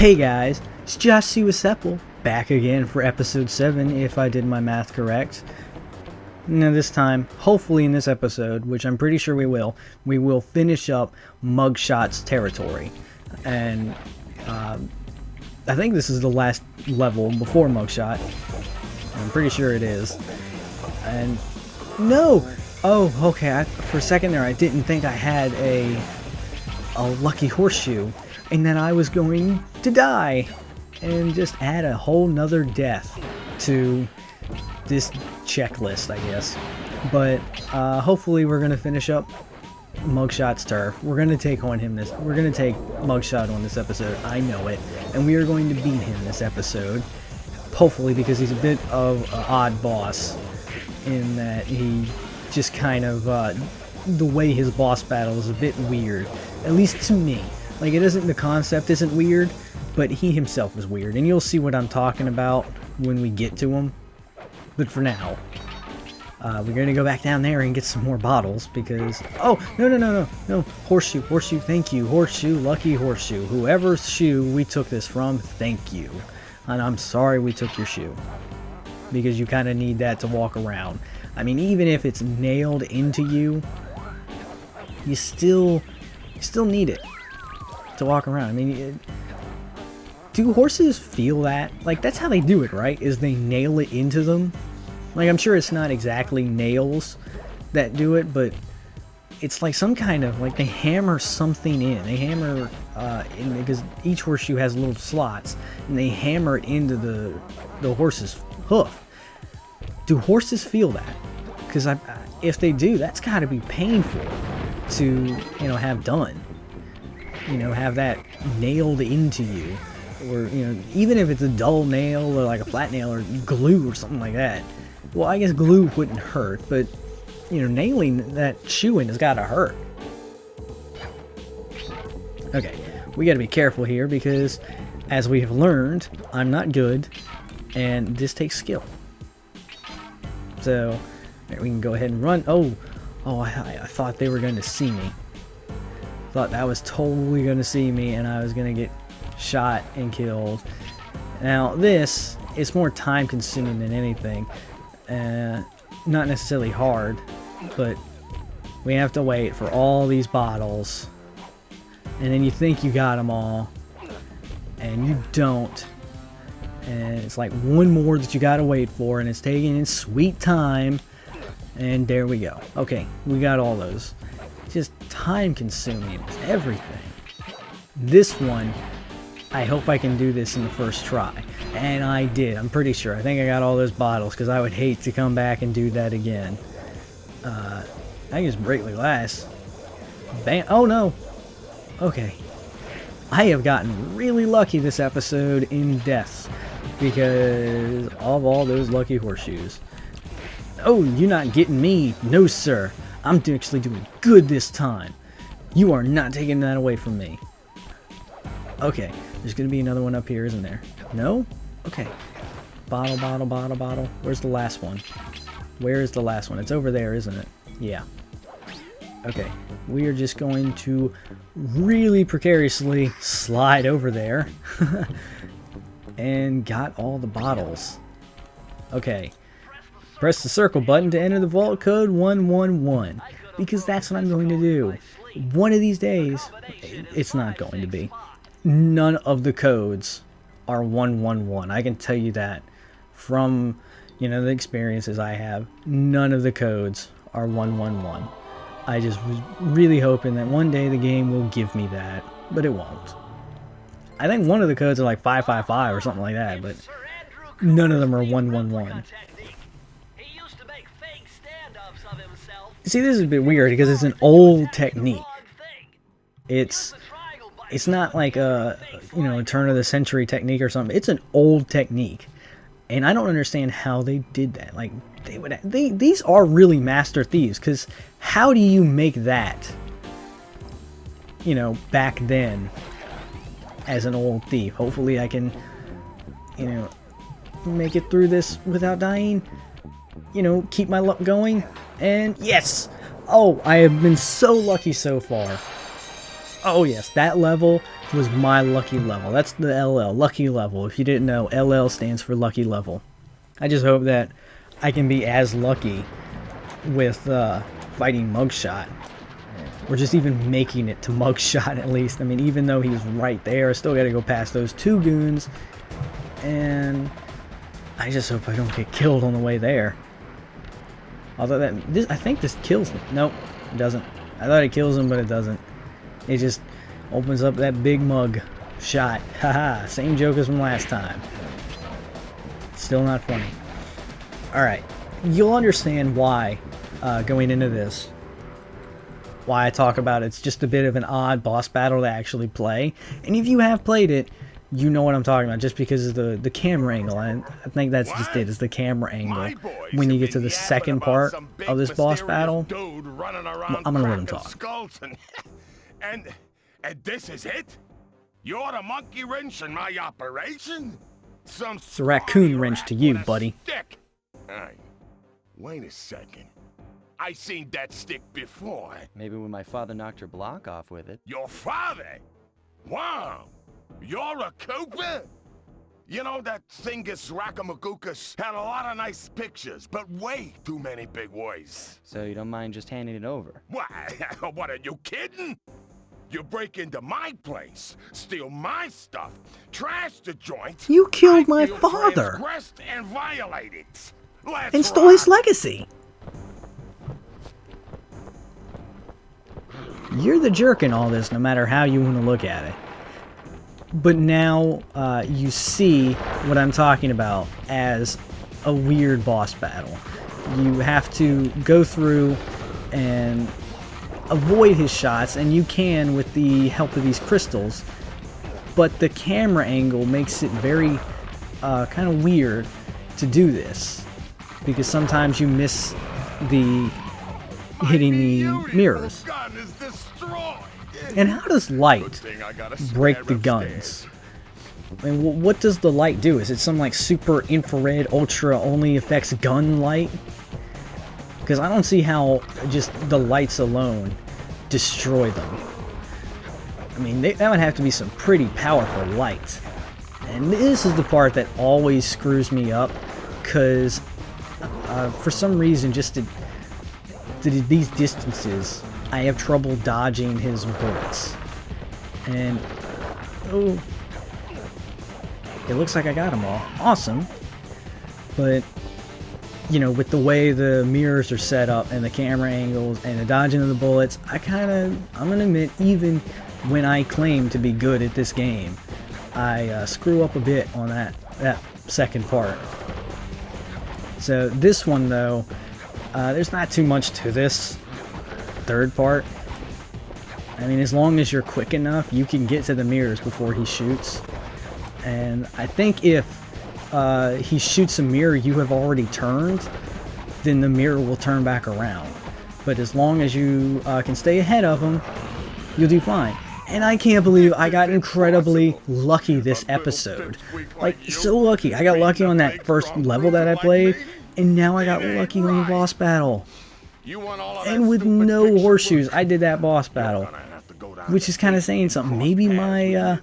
Hey guys, it's Josh Siwasepl back again for episode 7 if I did my math correct. Now this time, hopefully in this episode, which I'm pretty sure we will finish up Muggshot's territory. And I think this is the last level before Muggshot. I'm pretty sure it is. And no! Oh, okay, for a second there I didn't think I had a lucky horseshoe. And then I was going to die and just add a whole nother death to this checklist, I guess. But hopefully we're gonna finish up Muggshot's turf. We're gonna take Muggshot on this episode. I know it, and we are going to beat him this episode. Hopefully, because he's a bit of an odd boss in that he just kind of the way his boss battle is a bit weird, at least to me. Like, the concept isn't weird, but he himself is weird. And you'll see what I'm talking about when we get to him. But for now, we're going to go back down there and get some more bottles because... Oh, no. Horseshoe, thank you. Horseshoe, lucky horseshoe. Whoever's shoe we took this from, thank you. And I'm sorry we took your shoe. Because you kind of need that to walk around. I mean, even if it's nailed into you, you still need it to walk around. I mean, do horses feel that? Like, that's how they do it, right? Is they nail it into them. Like, I'm sure it's not exactly nails that do it, but it's like some kind of, like, they hammer something in. They hammer in, because each horseshoe has little slots, and they hammer it into the horse's hoof. Do horses feel that? Because if they do, that's got to be painful to, have done. Have that nailed into you, or even if it's a dull nail or like a flat nail or glue or something like that. Well, I guess glue wouldn't hurt, but nailing that shoe in has got to hurt. Okay, we got to be careful here because, as we have learned, I'm not good, and this takes skill. So we can go ahead and run. Oh, I thought they were going to see me. Thought that was totally going to see me and I was going to get shot and killed. Now this is more time consuming than anything. Not necessarily hard, but we have to wait for all these bottles. And then you think you got them all and you don't. And it's like one more that you got to wait for, and it's taking its sweet time. And there we go. Okay, we got all those. Just time consuming, everything. This one, I hope I can do this in the first try. And I did, I'm pretty sure. I think I got all those bottles because I would hate to come back and do that again. I think it's greatly last. Bam. Oh no. Okay. I have gotten really lucky this episode in deaths because of all those lucky horseshoes. Oh, you're not getting me. No, sir. I'm actually doing good this time. You are not taking that away from me. Okay, there's going to be another one up here, isn't there? No? Okay. Bottle. Where's the last one? Where is the last one? It's over there, isn't it? Yeah. Okay, we are just going to really precariously slide over there. And got all the bottles. Okay. Press the circle button to enter the vault code 111, because that's what I'm going to do. One of these days, it's not going to be. None of the codes are 111. I can tell you that from, the experiences I have. None of the codes are 111. I just was really hoping that one day the game will give me that, but it won't. I think one of the codes are like 555 or something like that, but none of them are 111. See, this is a bit weird because it's an old technique. It's not like a turn of the century technique or something. It's an old technique, and I don't understand how they did that. Like these are really master thieves, because how do you make that? Back then, as an old thief. Hopefully, I can, make it through this without dying. Keep my luck going. And yes! Oh, I have been so lucky so far. Oh yes, that level was my lucky level. That's the LL, lucky level. If you didn't know, LL stands for lucky level. I just hope that I can be as lucky with fighting Muggshot. Or just even making it to Muggshot at least. I mean, even though he's right there, I still gotta go past those two goons. And I just hope I don't get killed on the way there. Although I think this kills him. Nope, it doesn't. I thought it kills him, but it doesn't. It just opens up that big mug shot. Haha, same joke as from last time. Still not funny. Alright, you'll understand why, going into this, why I talk about it's just a bit of an odd boss battle to actually play. And if you have played it, you know what I'm talking about, just because of the camera angle. I think that's just it, is the camera angle. When you get to the second part of this boss battle, I'm gonna let him talk. And this is it? You're the monkey wrench in my operation? It's a raccoon wrench to you, buddy. Stick. Hey, wait a second. I seen that stick before. Maybe when my father knocked your block off with it. Your father? Wow. You're a Cooper? You know, that Thievius Raccoonus had a lot of nice pictures, but way too many big words. So you don't mind just handing it over? What, are you kidding? You break into my place, steal my stuff, trash the joint. You killed my father! And violated. And stole his legacy! You're the jerk in all this, no matter how you want to look at it. But now you see what I'm talking about as a weird boss battle. You have to go through and avoid his shots, and you can with the help of these crystals, but the camera angle makes it very kind of weird to do this, because sometimes you miss the hitting the mirrors. And how does light break the guns? And what does the light do? Is it some like super infrared ultra only affects gun light? Because I don't see how just the lights alone destroy them. I mean, that would have to be some pretty powerful light. And this is the part that always screws me up, because for some reason, just to these distances, I have trouble dodging his bullets. And, oh, it looks like I got them all. Awesome. But, you know, with the way the mirrors are set up and the camera angles and the dodging of the bullets, I'm gonna admit, even when I claim to be good at this game, I screw up a bit on that second part. So this one, though, there's not too much to this third part. I mean, as long as you're quick enough, you can get to the mirrors before he shoots. And I think if he shoots a mirror you have already turned, then the mirror will turn back around. But as long as you can stay ahead of him, you'll do fine. And I can't believe I got incredibly lucky this episode. Like, so lucky. I got lucky on that first level that I played, and now I got lucky on the boss battle. And with no horseshoes, I did that boss battle, which is kind of saying something. Maybe my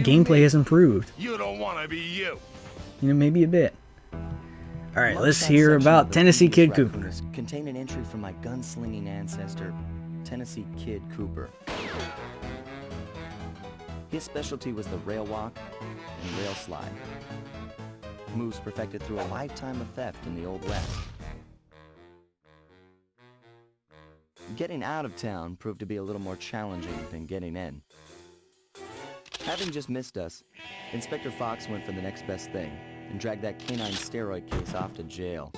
gameplay has improved. You know, maybe a bit. All right, let's hear about Tennessee Kid Cooper. Contain an entry from my gunslinging ancestor, Tennessee Kid Cooper. His specialty was the rail walk and rail slide. Moves perfected through a lifetime of theft in the Old West. Getting out of town proved to be a little more challenging than getting in. Having just missed us, Inspector Fox went for the next best thing and dragged that canine steroid case off to jail.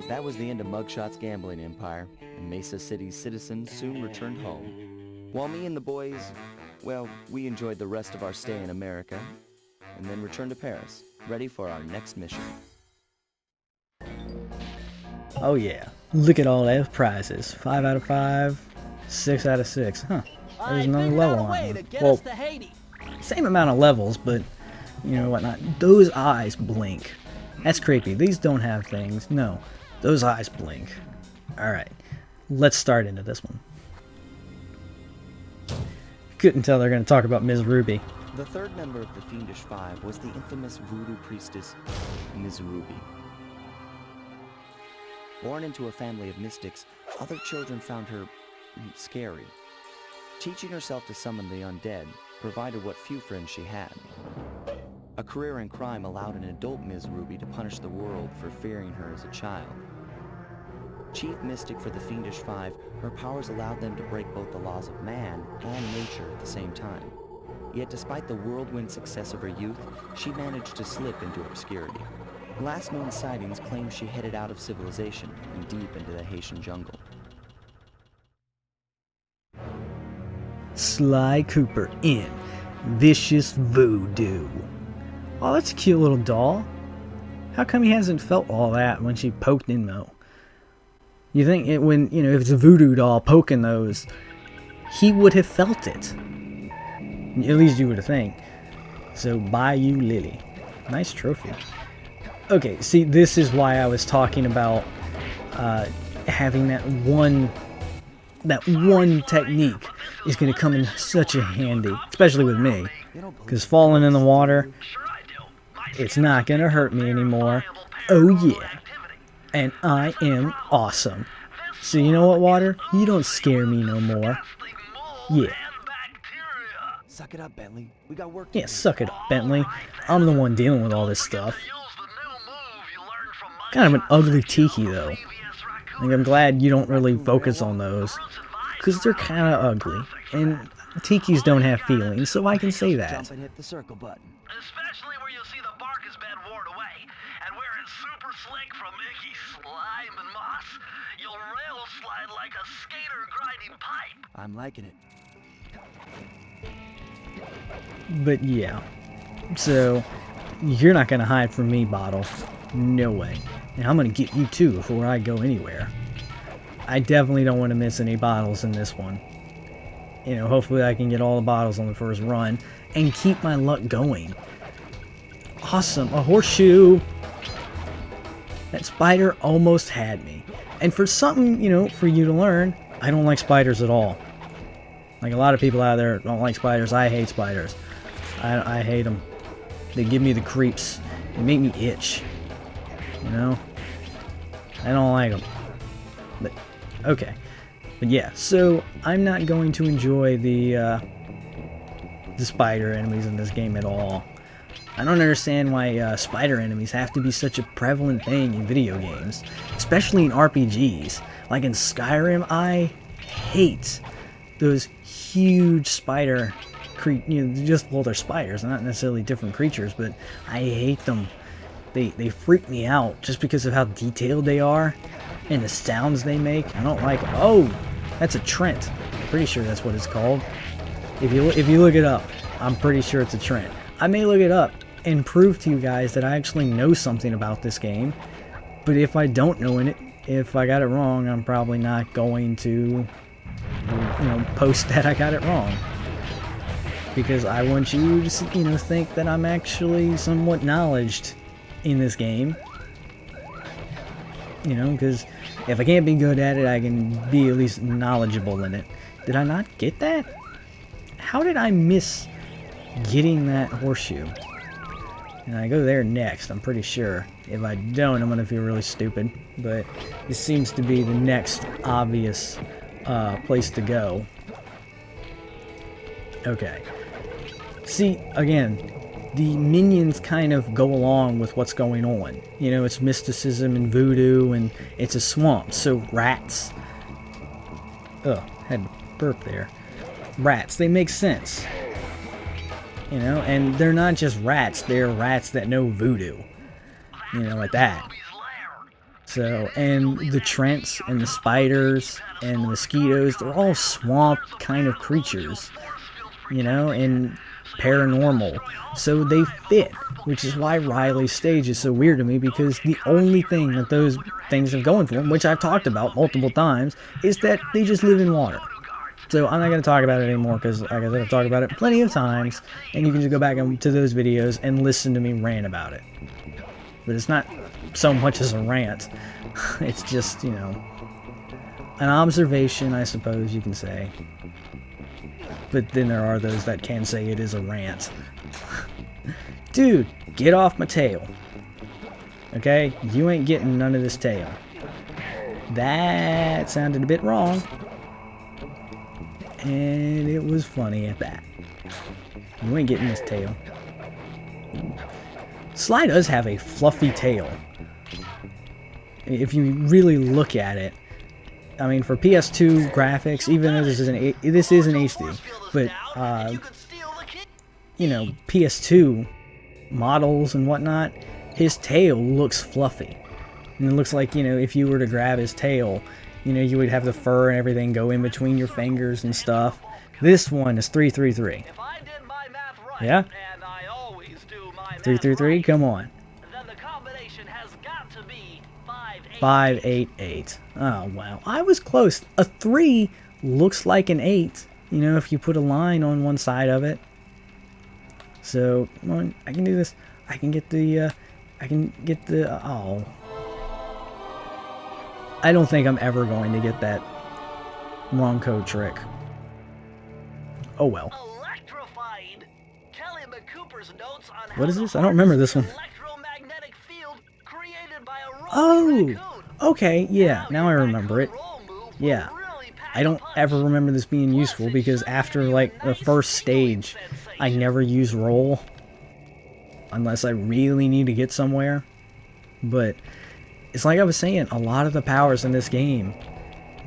That was the end of Muggshot's gambling empire, and Mesa City's citizens soon returned home. While me and the boys, well, we enjoyed the rest of our stay in America, and then returned to Paris, ready for our next mission. Oh yeah, look at all those prizes. 5 out of 5, 6 out of 6. Huh, there's another level on here. Well, same amount of levels, but you know whatnot. Those eyes blink. That's creepy. These don't have things. No, those eyes blink. Alright, let's start into this one. Couldn't tell they're going to talk about Ms. Ruby. The third member of the Fiendish Five was the infamous voodoo priestess, Ms. Ruby. Born into a family of mystics, other children found her scary. Teaching herself to summon the undead provided what few friends she had. A career in crime allowed an adult Ms. Ruby to punish the world for fearing her as a child. Chief mystic for the Fiendish Five, her powers allowed them to break both the laws of man and nature at the same time. Yet despite the whirlwind success of her youth, she managed to slip into obscurity. Last known sightings claim she headed out of civilization and deep into the Haitian jungle. Sly Cooper in Vicious Voodoo. Oh, that's a cute little doll. How come he hasn't felt all that when she poked him though? You think if it's a voodoo doll poking those, he would have felt it. At least you would think. So, Bayou Lily. Nice trophy. Okay, see, this is why I was talking about having that one technique is going to come in such a handy, especially with me. Because falling in the water, it's not going to hurt me anymore. Oh yeah. And I am awesome. So you know what, water? You don't scare me no more. Yeah. Suck it up, Bentley. We got work. Yeah, suck it up, Bentley. I'm the one dealing with all this stuff. Kind of an ugly tiki, though. Like, I'm glad you don't really focus on those, because they're kind of ugly, and tikis don't have feelings, so I can say that. Jump and hit the circle button. Especially where you'll see the bark has been worn away, and where it's super slick from icky slime and moss, you'll rail slide like a skater grinding pipe. I'm liking it. But yeah, so you're not going to hide from me, Bottle. No way. And I'm going to get you too before I go anywhere. I definitely don't want to miss any bottles in this one. Hopefully I can get all the bottles on the first run and keep my luck going. Awesome, a horseshoe. That spider almost had me. And for something, for you to learn, I don't like spiders at all. Like a lot of people out there don't like spiders. I hate spiders. I hate them. They give me the creeps. They make me itch. I don't like them. But, okay. But yeah, so I'm not going to enjoy the spider enemies in this game at all. I don't understand why spider enemies have to be such a prevalent thing in video games. Especially in RPGs. Like in Skyrim, I hate those huge spider they're spiders, not necessarily different creatures, but I hate them. They freak me out just because of how detailed they are and the sounds they make. I don't like them. Oh, that's a Trent. Pretty sure that's what it's called. If you look it up, I'm pretty sure it's a Trent. I may look it up and prove to you guys that I actually know something about this game. But if I don't know if I got it wrong, I'm probably not going to post that I got it wrong. Because I want you to think that I'm actually somewhat knowledgeable in this game. Because if I can't be good at it, I can be at least knowledgeable in it. Did I not get that? How did I miss getting that horseshoe? And I go there next, I'm pretty sure. If I don't, I'm going to feel really stupid. But this seems to be the next obvious place to go. Okay. See, again, the minions kind of go along with what's going on. It's mysticism and voodoo, and it's a swamp, so rats. Ugh, had to burp there. Rats, they make sense. And they're not just rats, they're rats that know voodoo. At that. So, and the Trents and the spiders and the mosquitoes, they're all swamp kind of creatures. And paranormal. So they fit, which is why Riley's stage is so weird to me, because the only thing that those things have going for them, which I've talked about multiple times, is that they just live in water. So I'm not going to talk about it anymore, because like I said, I've talked about it plenty of times, and you can just go back to those videos and listen to me rant about it. But it's not so much as a rant. It's just, an observation, I suppose you can say. But then there are those that can say it is a rant. Dude, get off my tail. Okay? You ain't getting none of this tail. That sounded a bit wrong. And it was funny at that. You ain't getting this tail. Sly does have a fluffy tail. If you really look at it. I mean, for PS2 graphics, even though this is an HD, but you know, PS2 models and whatnot, his tail looks fluffy, and it looks like, you know, if you were to grab his tail, you know, you would have the fur and everything go in between your fingers and stuff. This one is 333. If I did my math right, Yeah, and I always do my math 333. right, Come on. then the combination has got to be 588. 588. Oh wow, I was close. A 3 looks like an 8. You know, if you put a line on one side of it. So, come on, I can do this. I can get the, oh. I don't think I'm ever going to get that wrong code trick. Oh well. Electrified. Kelly McCooper's notes on What is this? I don't remember this one. electromagnetic field created by a Oh, raccoon. okay, yeah, now I remember it. Yeah. I don't ever remember this being useful because after, like, the first stage, I never use roll. Unless I really need to get somewhere. But it's like I was saying, a lot of the powers in this game,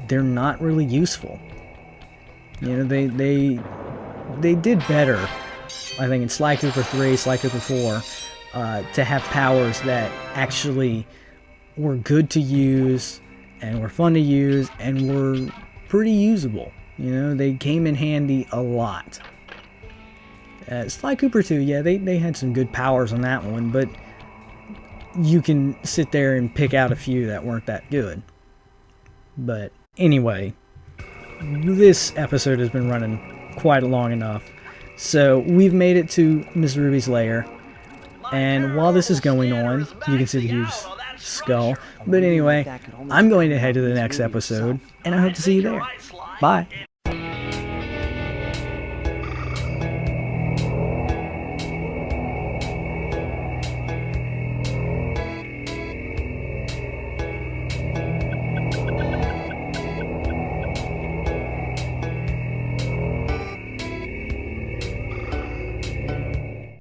they're not really useful. You know, they did better, I think, in Sly Cooper 3, Sly Cooper 4, to have powers that actually were good to use, and were fun to use, and were pretty usable. You know, they came in handy a lot. Sly Cooper 2, yeah, they had some good powers on that one, but you can sit there and pick out a few that weren't that good. But anyway, this episode has been running quite long enough. So we've made it to Miss Ruby's lair. And while this is going on, you can see the huge skull. But anyway, I'm going to head to the next episode, and I hope to see you there. Bye.